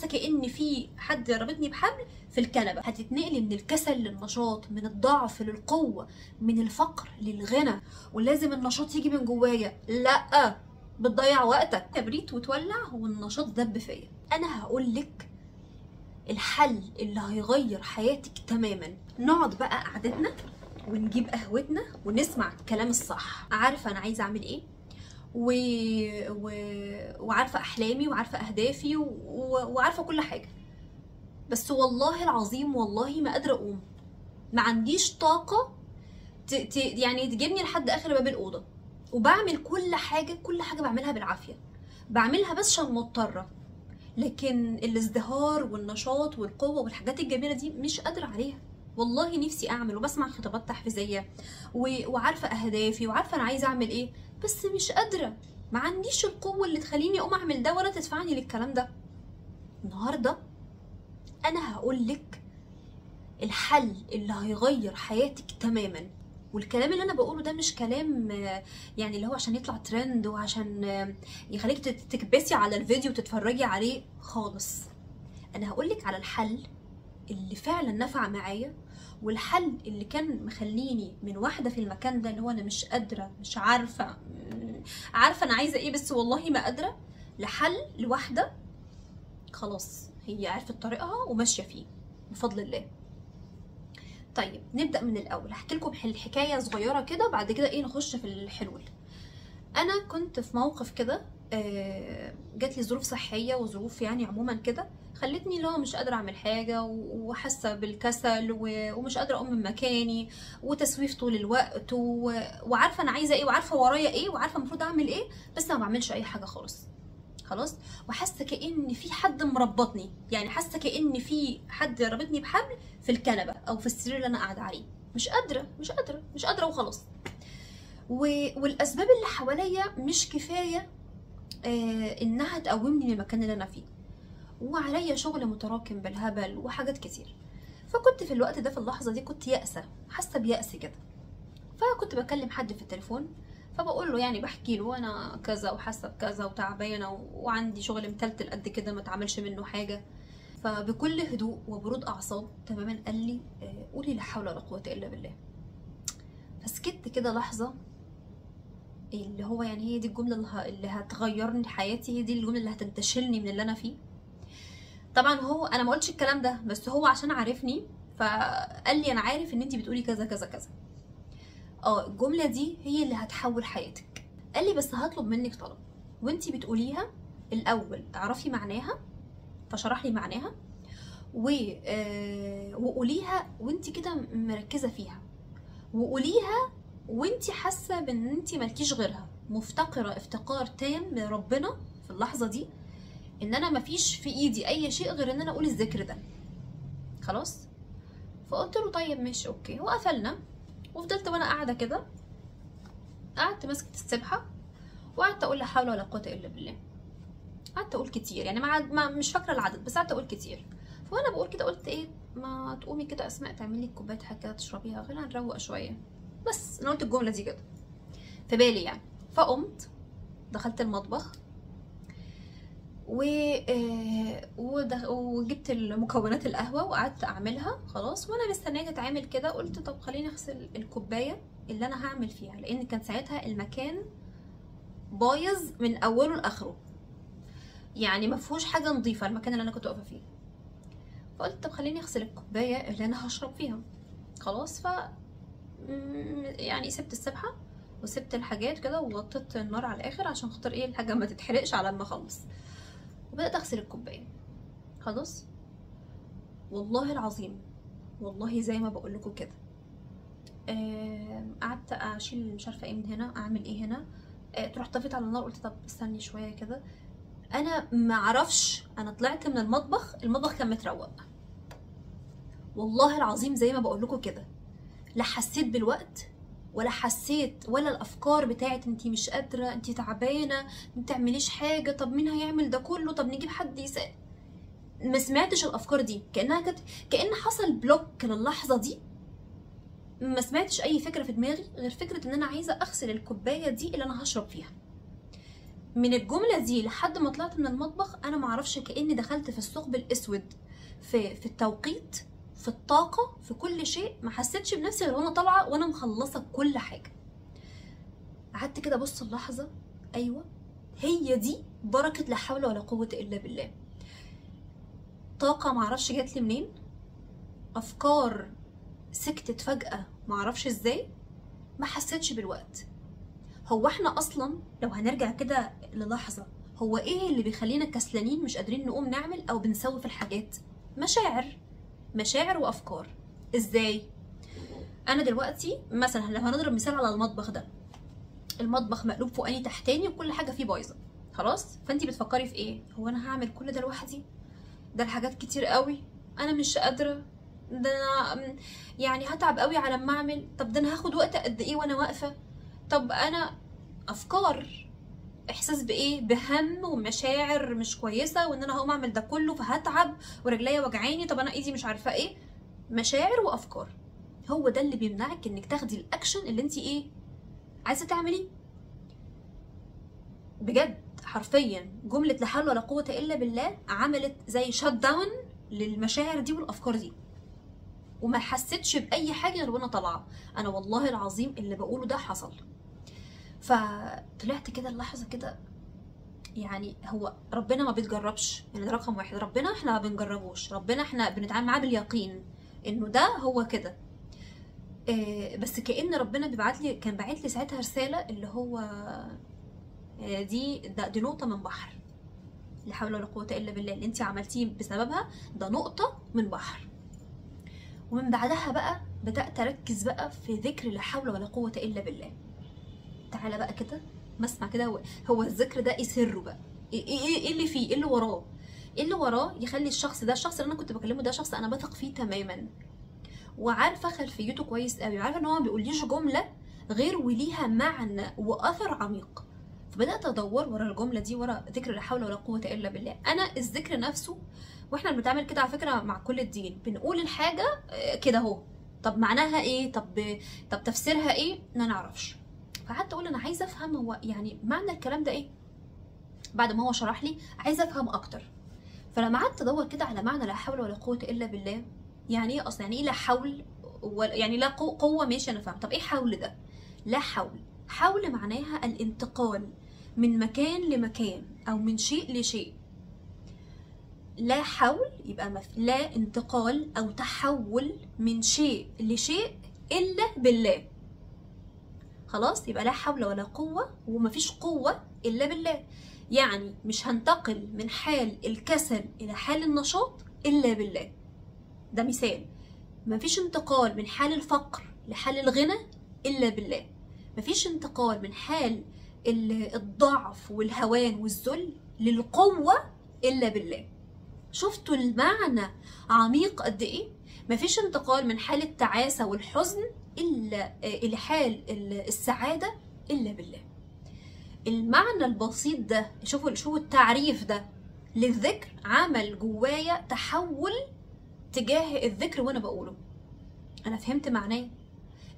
وحاسه كأن في حد رابطني بحبل في الكنبه. هتتنقلي من الكسل للنشاط، من الضعف للقوه، من الفقر للغنى، ولازم النشاط يجي من جوايا. لا، بتضيع وقتك. كبريت وتولع والنشاط دب فيا. انا هقول لك الحل اللي هيغير حياتك تماما. نقعد بقى قعدتنا ونجيب قهوتنا ونسمع الكلام الصح. عارفه انا عايزه اعمل ايه وعارفه احلامي وعارفه اهدافي وعارفه كل حاجه، بس والله العظيم والله ما قادره اقوم. ما عنديش طاقه يعني تجيبني لحد اخر باب الاوضه. وبعمل كل حاجه بعملها بالعافيه، بعملها بس عشان مضطره، لكن الازدهار والنشاط والقوه والحاجات الجميله دي مش قادره عليها. والله نفسي اعمل وبسمع خطابات تحفيزيه وعارفه اهدافي وعارفه انا عايزه اعمل ايه، بس مش قادره. ما عنديش القوه اللي تخليني اقوم اعمل ده ولا تدفعني للكلام ده. النهارده انا هقول لك الحل اللي هيغير حياتك تماما. والكلام اللي انا بقوله ده مش كلام يعني اللي هو عشان يطلع ترند وعشان يخليك تكبسي على الفيديو وتتفرجي عليه خالص. انا هقولك على الحل اللي فعلا نفع معايا، والحل اللي كان مخليني من واحده في المكان ده اللي هو انا مش قادره، مش عارفه انا عايزه ايه بس والله ما قادره، لحل لواحده خلاص هي عرفت طريقها وماشيه فيه بفضل الله. طيب نبدا من الاول. هحكي لكم حكايه صغيره كده وبعد كده ايه نخش في الحلول. انا كنت في موقف كده، جات لي ظروف صحيه وظروف يعني عموما كده خلتني اللي هو مش قادره اعمل حاجه وحاسه بالكسل ومش قادره اقوم من مكاني وتسويف طول الوقت وعارفه انا عايزه ايه وعارفه ورايا ايه وعارفه المفروض اعمل ايه، بس ما بعملش اي حاجه خلاص. وحاسه كأن في حد مربطني، يعني حاسه كأن في حد رابطني بحبل في الكنبه او في السرير اللي انا قاعده عليه. مش قادره وخلاص. والاسباب اللي حواليا مش كفايه انها تقومني من المكان اللي انا فيه، وعليا شغل متراكم بالهبل وحاجات كتير. فكنت في الوقت ده في اللحظه دي كنت يائسه، حاسه بيأس كده. فكنت بكلم حد في التليفون فبقول له يعني بحكي له انا كذا وحاسه بكذا وتعبانه وعندي شغل متلتل قد كده ما اتعملش منه حاجه. فبكل هدوء وبرود اعصاب تماما قال لي قولي لا حول ولا قوه الا بالله. فسكت كده لحظه، اللي هو يعني هي دي الجمله اللي هتغيرني حياتي، هي دي الجمله اللي هتنتشلني من اللي انا فيه. طبعا هو انا ما قلتش الكلام ده، بس هو عشان عارفني فقال لي انا عارف ان انتي بتقولي كذا كذا كذا، الجمله دي هي اللي هتحول حياتك. قال لي بس هطلب منك طلب وانتي بتقوليها الاول اعرفي معناها. فشرح لي معناها وقوليها وانتي كده مركزه فيها، وقوليها وانتي حاسه بان انتي مالكيش غيرها، مفتقره افتقار تام لربنا في اللحظه دي، ان انا مفيش في ايدي اي شيء غير ان انا اقول الذكر ده خلاص. فقلت له طيب ماشي اوكي. وقفلنا وفضلت وانا قاعده كده، قعدت ماسكه السبحه وقعدت اقول لا حول ولا قوه الا بالله. قعدت اقول كتير يعني مش فاكره العدد، بس قعدت اقول كتير. فانا بقول كده قلت ايه ما تقومي كده اسماء تعملي كوبايه حاجه كده تشربيها خلينا نروق شويه. بس انا قلت الجمله دي كده في بالي يعني. فقمت دخلت المطبخ وجبت المكونات القهوه وقعدت اعملها خلاص. وانا مستنيه تتعمل كده قلت طب خليني اغسل الكوبايه اللي انا هعمل فيها، لان كان ساعتها المكان بايظ من اوله لاخره، يعني ما فيهوش حاجه نظيفه المكان اللي انا كنت واقفه فيه. فقلت طب خليني اغسل الكوبايه اللي انا هشرب فيها خلاص. ف يعني سبت السبحه وسبت الحاجات كده ووطيت النار على الاخر عشان خاطر ايه الحاجه ما تتحرقش على ما اخلص. وبدات اغسل الكوبايه خلاص. والله العظيم والله زي ما بقول لكم كده قعدت اشيل مش عارفه ايه من هنا، اعمل ايه هنا، رحت طفيت على النار قلت طب استني شويه كده. انا ما اعرفش انا طلعت من المطبخ كان متروق. والله العظيم زي ما بقول لكم كده، لا حسيت بالوقت ولا حسيت ولا الافكار بتاعت انتي مش قادره انتي تعبانه ما تعمليش حاجه طب مين هيعمل ده كله طب نجيب حد يساعد. ما سمعتش الافكار دي، كأن حصل بلوك للحظه دي. ما سمعتش اي فكره في دماغي غير فكره ان انا عايزه اغسل الكوبايه دي اللي انا هشرب فيها. من الجمله دي لحد ما طلعت من المطبخ انا معرفش، كاني دخلت في الثقب الاسود في التوقيت، في الطاقه، في كل شيء. ما حسيتش بنفسي غير وانا طالعه وانا مخلصه كل حاجه. قعدت كده ابص اللحظه، ايوه هي دي بركه لا حول ولا قوه الا بالله. طاقه معرفش جات لي منين، افكار سكتت فجاه معرفش ازاي، ما حسيتش بالوقت. هو احنا اصلا لو هنرجع كده للحظه، هو ايه اللي بيخلينا كسلانين مش قادرين نقوم نعمل او بنسوي في الحاجات؟ مشاعر وافكار. ازاي؟ انا دلوقتي مثلا لو هنضرب مثال على المطبخ ده، المطبخ مقلوب فوقاني تحتاني وكل حاجه فيه بايظه، خلاص. فانتي بتفكري في ايه؟ هو انا هعمل كل ده لوحدي؟ ده الحاجات كتير قوي، انا مش قادره، ده انا يعني هتعب قوي على ما اعمل، طب ده انا هاخد وقت قد ايه وانا واقفه، طب انا افكار، احساس بايه؟ بهم ومشاعر مش كويسه، وان انا هقوم اعمل ده كله فهتعب ورجليا وجعاني، طب انا ايدي مش عارفه ايه. مشاعر وافكار، هو ده اللي بيمنعك انك تاخدي الاكشن اللي انت ايه عايزه تعمليه. بجد حرفيا جمله لا حول ولا قوه الا بالله عملت زي شات داون للمشاعر دي والافكار دي، وما حسيتش باي حاجه غير وانا طالعه. انا والله العظيم اللي بقوله ده حصل. فطلعت كده اللحظه كده، يعني هو ربنا ما بيتجربش، يعني ده رقم واحد، ربنا احنا ما بنجربوش، ربنا احنا بنتعامل معاه باليقين انه ده هو كده. بس كأن ربنا كان باعت لي ساعتها رساله، اللي هو دي نقطه من بحر، لا حول ولا قوه الا بالله، اللي انت عملتيه بسببها ده نقطه من بحر. ومن بعدها بقى بدات اركز بقى في ذكر لا حول ولا قوه الا بالله. تعالى بقى كده ما اسمع كده، هو الذكر ده ايه سره بقى؟ ايه اللي فيه؟ ايه اللي وراه؟ ايه اللي وراه يخلي الشخص ده، الشخص اللي انا كنت بكلمه ده شخص انا بثق فيه تماما، وعارفه خلفيته كويس قوي، عارفه ان هو ما بيقوليش جمله غير وليها معنى واثر عميق. فبدات ادور ورا الجمله دي، ورا ذكر لا حول ولا قوه الا بالله. انا الذكر نفسه، واحنا بنتعامل كده على فكره مع كل الدين، بنقول الحاجه كده اهو، طب معناها ايه؟ طب تفسيرها ايه؟ ما نعرفش. فقعدت اقول انا عايزه افهم هو يعني معنى الكلام ده ايه. بعد ما هو شرح لي عايزه افهم اكتر، فلما قعدت ادور كده على معنى لا حول ولا قوه الا بالله، يعني ايه اصلا؟ يعني ايه لا حول يعني لا قوه؟ ماشي انا فاهم. طب ايه حول ده؟ لا حول معناها الانتقال من مكان لمكان او من شيء لشيء. لا حول يبقى لا انتقال او تحول من شيء لشيء الا بالله. خلاص، يبقى لا حول ولا قوة، ومفيش قوة إلا بالله. يعني مش هنتقل من حال الكسل إلى حال النشاط إلا بالله. ده مثال. مفيش انتقال من حال الفقر لحال الغنى إلا بالله. مفيش انتقال من حال الضعف والهوان والذل للقوة إلا بالله. شفتوا المعنى عميق قد إيه؟ مفيش انتقال من حال التعاسة والحزن إلى حال السعادة إلا بالله. المعنى البسيط ده، شوفوا التعريف ده للذكر عمل جوايا تحول تجاه الذكر وانا بقوله. انا فهمت معناه.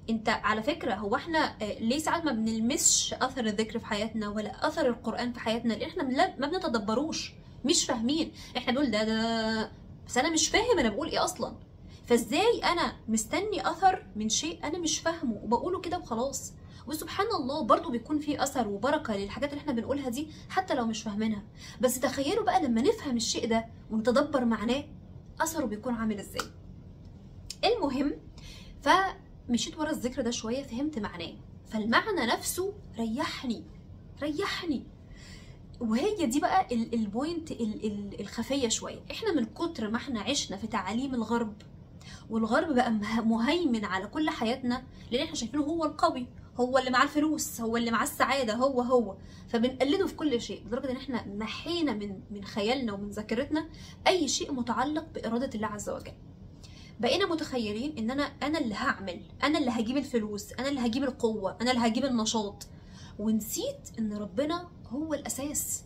انت على فكرة، هو احنا ليه ساعات ما بنلمسش اثر الذكر في حياتنا ولا اثر القرآن في حياتنا؟ لان احنا ما بنتدبروش، مش فاهمين. احنا بنقول ده بس انا مش فاهم انا بقول ايه اصلا. فازاي انا مستني اثر من شيء انا مش فاهمه وبقوله كده وخلاص؟ وسبحان الله برضو بيكون في اثر وبركه للحاجات اللي احنا بنقولها دي حتى لو مش فاهمينها. بس تخيلوا بقى لما نفهم الشيء ده ونتدبر معناه، اثره بيكون عامل ازاي. المهم، فمشيت ورا الذكر ده شويه، فهمت معناه، فالمعنى نفسه ريحني. وهي دي بقى البوينت الخفيه شويه. احنا من كتر ما احنا عشنا في تعاليم الغرب، والغرب بقى مهيمن على كل حياتنا، لان احنا شايفينه هو القوي، هو اللي معاه الفلوس، هو اللي معاه السعاده، هو فبنقلده في كل شيء، لدرجه ان احنا محينا من خيالنا ومن ذاكرتنا اي شيء متعلق باراده الله عز وجل. بقينا متخيلين ان انا اللي هعمل، انا اللي هجيب الفلوس، انا اللي هجيب القوه، انا اللي هجيب النشاط، ونسيت ان ربنا هو الاساس.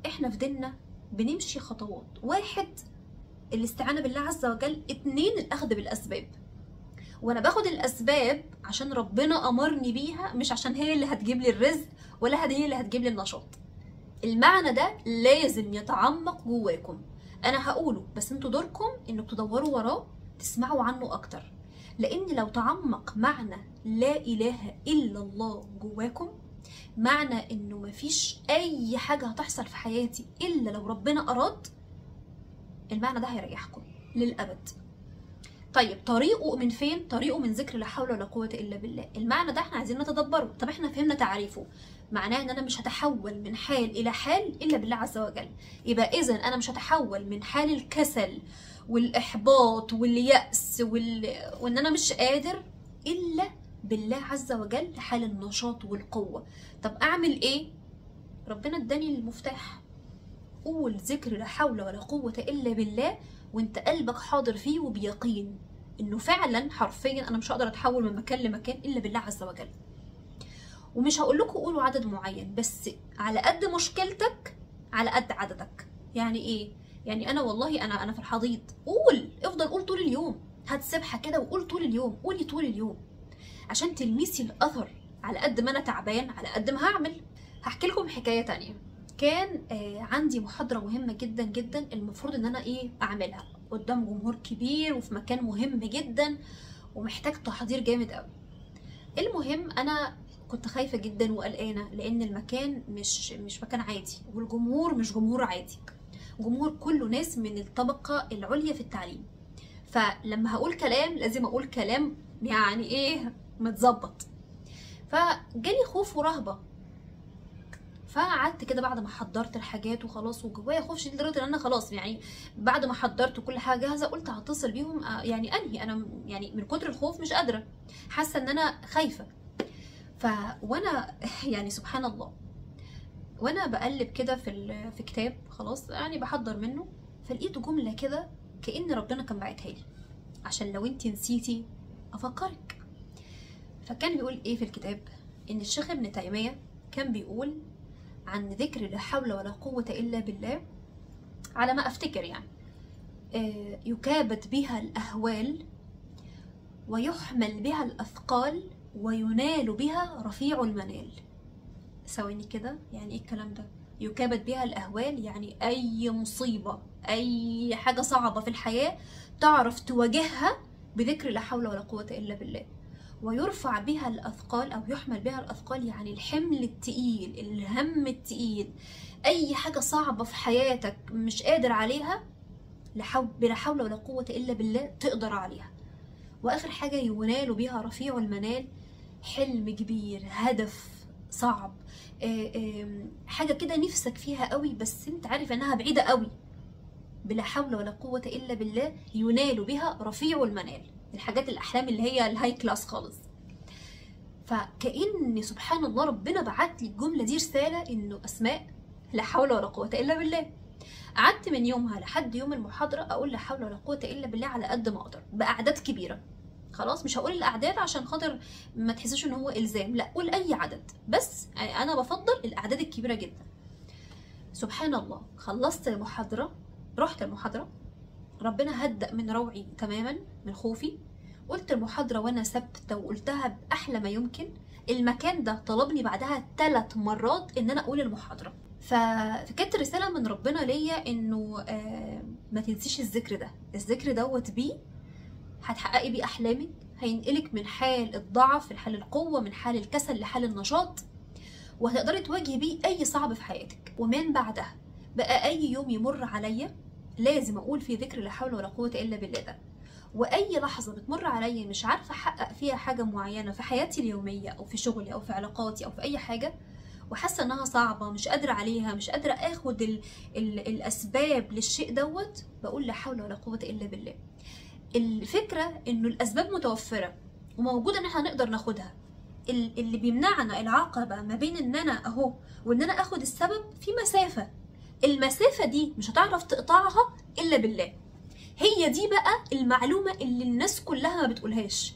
احنا في ديننا بنمشي خطوات: 1 الاستعانة بالله عز وجل، 2 الأخذ بالأسباب. وأنا باخد الأسباب عشان ربنا أمرني بيها، مش عشان هي اللي هتجيب لي الرزق ولا هي اللي هتجيب لي النشاط. المعنى ده لازم يتعمق جواكم. انا هقوله بس انتوا دوركم انكم تدوروا وراه، تسمعوا عنه اكتر. لان لو تعمق معنى لا اله الا الله جواكم، معنى انه مفيش اي حاجة هتحصل في حياتي الا لو ربنا اراد، المعنى ده هيريحكم للابد. طيب طريقه من فين؟ طريقه من ذكر لا حول ولا قوة الا بالله. المعنى ده احنا عايزين نتدبره. طب احنا فهمنا تعريفه، معناه ان انا مش هتحول من حال الى حال الا بالله عز وجل. يبقى اذا انا مش هتحول من حال الكسل والاحباط واليأس وان انا مش قادر الا بالله عز وجل لحال النشاط والقوة. طب اعمل ايه؟ ربنا اداني المفتاح. قول ذكر لا حول ولا قوة الا بالله وانت قلبك حاضر فيه وبيقين انه فعلا حرفيا انا مش هقدر اتحول من مكان لمكان الا بالله عز وجل. ومش هقول لكم قولوا عدد معين، بس على قد مشكلتك على قد عددك. يعني ايه؟ يعني انا والله انا في الحضيض، افضل قول طول اليوم. هات سبحه كده وقول طول اليوم، قولي طول اليوم عشان تلمسي الاثر. على قد ما انا تعبان على قد ما هعمل. هحكي لكم حكايه تانية. كان عندي محاضره مهمه جدا جدا، المفروض ان انا اعملها قدام جمهور كبير وفي مكان مهم جدا ومحتاج تحضير جامد قوي. المهم انا كنت خايفه جدا وقلقانه لان المكان مش مكان عادي، والجمهور مش جمهور عادي، جمهور كله ناس من الطبقه العليا في التعليم. فلما هقول كلام لازم اقول كلام يعني متظبط. فجالي خوف ورهبه. فقعدت كده بعد ما حضرت الحاجات وخلاص، وجوايا خوف شديد لدرجه ان انا خلاص يعني بعد ما حضرت كل حاجه جاهزه قلت هتصل بيهم يعني انهي انا يعني من كتر الخوف مش قادره، حاسه ان انا خايفه. وانا يعني سبحان الله وانا بقلب كده في كتاب خلاص يعني بحضر منه، فلقيت جمله كده كأن ربنا كان باعتها لي عشان لو انت نسيتي افكرك. فكان بيقول ايه في الكتاب؟ ان الشيخ ابن تيميه كان بيقول عن ذكر لا حول ولا قوة إلا بالله، على ما أفتكر يعني يكابد بها الأهوال ويحمل بها الأثقال وينال بها رفيع المنال. ثواني كده، يعني إيه الكلام ده؟ يكابد بها الأهوال يعني أي مصيبة أي حاجة صعبة في الحياة تعرف تواجهها بذكر لا حول ولا قوة إلا بالله. ويرفع بها الأثقال أو يحمل بها الأثقال يعني الحمل التقيل، الهم التقيل، أي حاجة صعبة في حياتك مش قادر عليها بلا حول ولا قوة إلا بالله تقدر عليها. وآخر حاجة ينال بها رفيع المنال، حلم كبير، هدف صعب، حاجة كده نفسك فيها قوي بس انت عارف انها بعيدة قوي، بلا حول ولا قوة إلا بالله ينال بها رفيع المنال. الحاجات الأحلام اللي هي الهاي كلاس خالص. فكأن سبحان الله ربنا بعت لي الجملة دي رسالة إنه أسماء لا حول ولا قوة إلا بالله. قعدت من يومها لحد يوم المحاضرة أقول لا حول ولا قوة إلا بالله على قد ما أقدر بأعداد كبيرة. خلاص مش هقول الأعداد عشان خاطر ما تحسوش إن هو إلزام، لا قول أي عدد، بس أنا بفضل الأعداد الكبيرة جدا. سبحان الله خلصت المحاضرة، رحت المحاضرة، ربنا هدأ من روعي تماما من خوفي. قلت المحاضرة وانا ثابتة وقلتها بأحلى ما يمكن. المكان ده طلبني بعدها 3 مرات ان انا اقول المحاضرة. فكانت رسالة من ربنا ليا انه ما تنسيش الذكر ده، الذكر دوت بيه هتحققي بيه احلامك، هينقلك من حال الضعف لحال القوة، من حال الكسل لحال النشاط، وهتقدري تواجهي بيه اي صعب في حياتك. ومن بعدها بقى اي يوم يمر عليا لازم اقول في ذكر لا حول ولا قوة الا بالله ده. واي لحظة بتمر عليا مش عارفة احقق فيها حاجة معينة في حياتي اليومية او في شغلي او في علاقاتي او في اي حاجة، وحاسة انها صعبة مش قادرة عليها، مش قادرة اخد الاسباب للشيء دوت، بقول لا حول ولا قوة الا بالله. الفكرة انه الاسباب متوفرة وموجودة ان احنا نقدر ناخدها. اللي بيمنعنا العقبة ما بين ان انا اهو وان انا اخد السبب في مسافة. المسافة دي مش هتعرف تقطعها الا بالله. هي دي بقى المعلومة اللي الناس كلها ما بتقولهاش،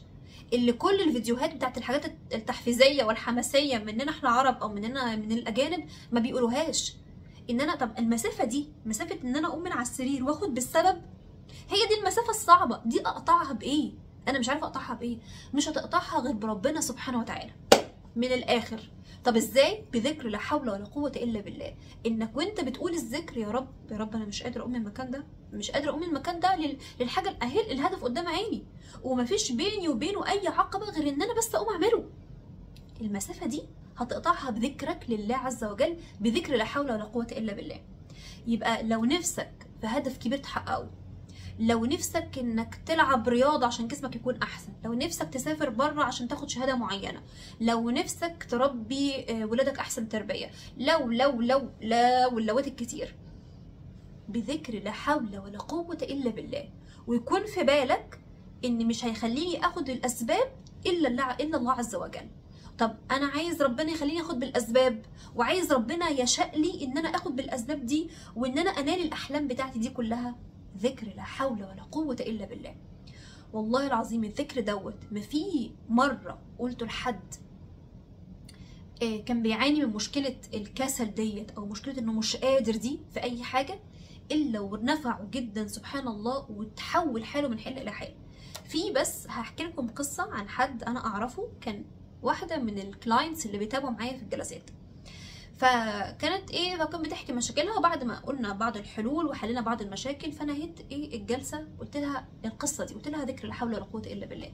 اللي كل الفيديوهات بتاعت الحاجات التحفيزية والحماسية مننا احنا عرب او مننا من الاجانب ما بيقولوهاش. ان انا طب المسافة دي مسافة ان انا اقوم من على السرير واخد بالسبب، هي دي المسافة الصعبة. دي اقطعها بايه؟ انا مش عارفة اقطعها بايه. مش هتقطعها غير بربنا سبحانه وتعالى. من الاخر طب ازاي؟ بذكر لا حول ولا قوه الا بالله. انك وانت بتقول الذكر، يا رب يا رب انا مش قادره اقوم من المكان ده، مش قادره اقوم من المكان ده للحاجه الاهل الهدف قدام عيني، ومفيش بيني وبينه اي عقبه غير ان انا بس اقوم اعمله. المسافه دي هتقطعها بذكرك لله عز وجل، بذكر لا حول ولا قوه الا بالله. يبقى لو نفسك في هدف كبير تحققه، لو نفسك انك تلعب رياضة عشان جسمك يكون احسن، لو نفسك تسافر بره عشان تاخد شهادة معينة، لو نفسك تربي ولادك احسن تربية، لو اللوات الكتير، بذكر لا حول ولا قوة الا بالله. ويكون في بالك ان مش هيخليني اخد الاسباب الا الله عز وجل. طب انا عايز ربنا يخليني اخد بالاسباب، وعايز ربنا يشاء لي ان انا اخد بالاسباب دي، وان انا انال الاحلام بتاعتي دي كلها. ذكر لا حول ولا قوة الا بالله. والله العظيم الذكر دوت ما في مرة قلته لحد كان بيعاني من مشكلة الكسل ديت او مشكلة انه مش قادر دي في اي حاجة، الا ونفعه جدا سبحان الله، وتحول حاله من حل الى حال. في بس هحكي لكم قصة عن حد انا اعرفه، كان واحدة من الكلاينتس اللي بيتابعوا معايا في الجلسات. فكانت فكانت بتحكي مشاكلها، وبعد ما قلنا بعض الحلول وحلينا بعض المشاكل، فنهيت الجلسه قلت لها القصه دي، قلت لها ذكر لا حول ولا قوه الا بالله.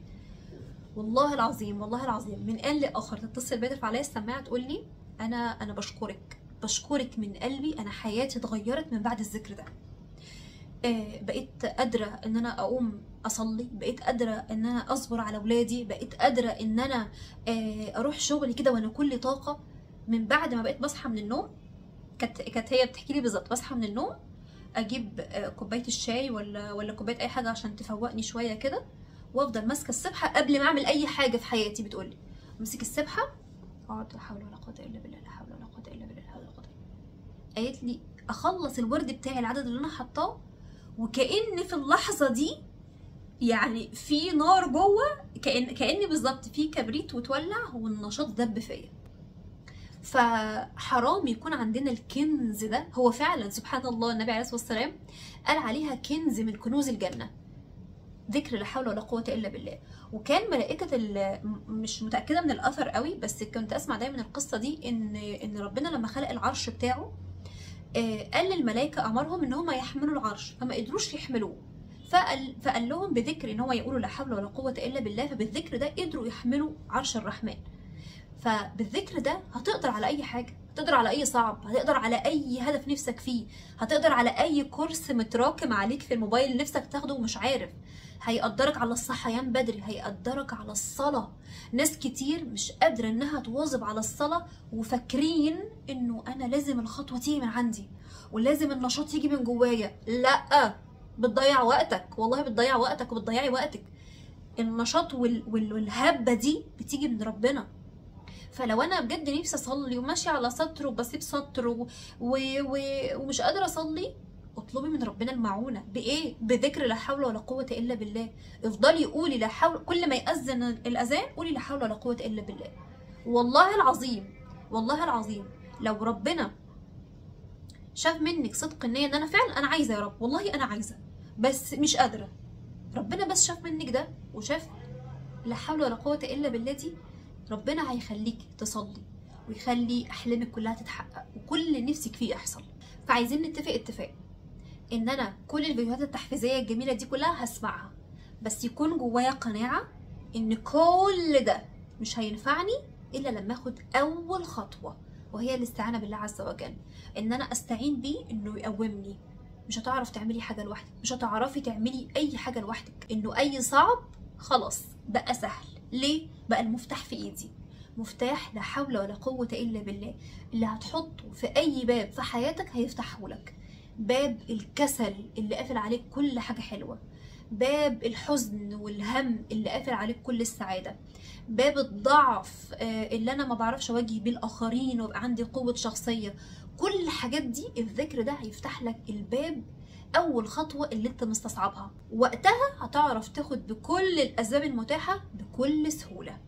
والله العظيم والله العظيم من آن لاخر تتصل بيا ترفع عليا السماعه تقول لي انا بشكرك من قلبي، انا حياتي اتغيرت من بعد الذكر ده. بقيت قادره ان انا اقوم اصلي، بقيت قادره ان انا اصبر على اولادي، بقيت قادره ان انا اروح شغلي كده وانا كل طاقه. من بعد ما بقيت بصحى من النوم، كانت هي بتحكي لي بالظبط، بصحى من النوم اجيب كوبايه الشاي ولا كوبايه اي حاجه عشان تفوقني شويه كده، وافضل ماسكه السبحه قبل ما اعمل اي حاجه في حياتي. بتقول لي امسك السبحه اقعد لا حول ولا قوه الا بالله، لا حول ولا قوه الا بالله، لا حول ولا قوه الا بالله. قالت لي اخلص الورد بتاعي العدد اللي انا حاطاه، وكأن في اللحظه دي يعني في نار جوه، كأن بالظبط في كبريت وتولع والنشاط دب فيا. فحرام يكون عندنا الكنز ده. هو فعلا سبحان الله النبي عليه الصلاه والسلام قال عليها كنز من كنوز الجنه، ذكر لا حول ولا قوه الا بالله. وكان ملائكه مش متاكده من الاثر قوي، بس كنت اسمع دايما القصه دي ان ربنا لما خلق العرش بتاعه قال للملائكه امرهم ان هم يحملوا العرش، فما قدروش يحملوه، فقال لهم بذكر ان هو يقولوا لا حول ولا قوه الا بالله، فبالذكر ده قدروا يحملوا عرش الرحمن. فبالذكر ده هتقدر على اي حاجه، هتقدر على اي صعب، هتقدر على اي هدف نفسك فيه، هتقدر على اي كورس متراكم عليك في الموبايل نفسك تاخده ومش عارف، هيقدرك على الصحيان بدري، هيقدرك على الصلاه. ناس كتير مش قادره انها تواظب على الصلاه، وفاكرين انه انا لازم الخطوه تيجي من عندي، ولازم النشاط يجي من جوايا. لا، بتضيع وقتك، والله بتضيع وقتك وبتضيعي وقتك. النشاط والهبه دي بتيجي من ربنا. فلو انا بجد نفسي اصلي وماشيه على سطر وبسيب سطر ومش قادره اصلي، اطلبي من ربنا المعونه. بايه؟ بذكر لا حول ولا قوه الا بالله. افضلي قولي لا حول، كل ما يأذن الاذان قولي لا حول ولا قوه الا بالله. والله العظيم والله العظيم لو ربنا شاف منك صدق النيه ان انا فعلا انا عايزه، يا رب والله انا عايزه بس مش قادره، ربنا بس شاف منك ده وشاف لا حول ولا قوه الا بالله دي، ربنا هيخليك تصلي ويخلي احلامك كلها تتحقق وكل اللي نفسك فيه يحصل. فعايزين نتفق اتفاق ان انا كل الفيديوهات التحفيزيه الجميله دي كلها هسمعها، بس يكون جوايا قناعه ان كل ده مش هينفعني الا لما اخد اول خطوه، وهي الاستعانه بالله عز وجل. ان انا استعين بيه انه يقومني. مش هتعرف تعملي حاجه لوحدك، مش هتعرفي تعملي اي حاجه لوحدك. انه اي صعب خلاص بقى سهل. ليه؟ بقى المفتاح في ايدي، مفتاح لا حول ولا قوة الا بالله، اللي هتحطه في اي باب في حياتك هيفتحه لك. باب الكسل اللي قافل عليك كل حاجة حلوة، باب الحزن والهم اللي قافل عليك كل السعادة، باب الضعف اللي انا ما بعرفش اواجه بيه الاخرين ويبقى عندي قوة شخصية. كل الحاجات دي الذكر ده هيفتح لك الباب، اول خطوة اللي انت مستصعبها، وقتها هتعرف تاخد بكل الاسباب المتاحة بكل سهولة.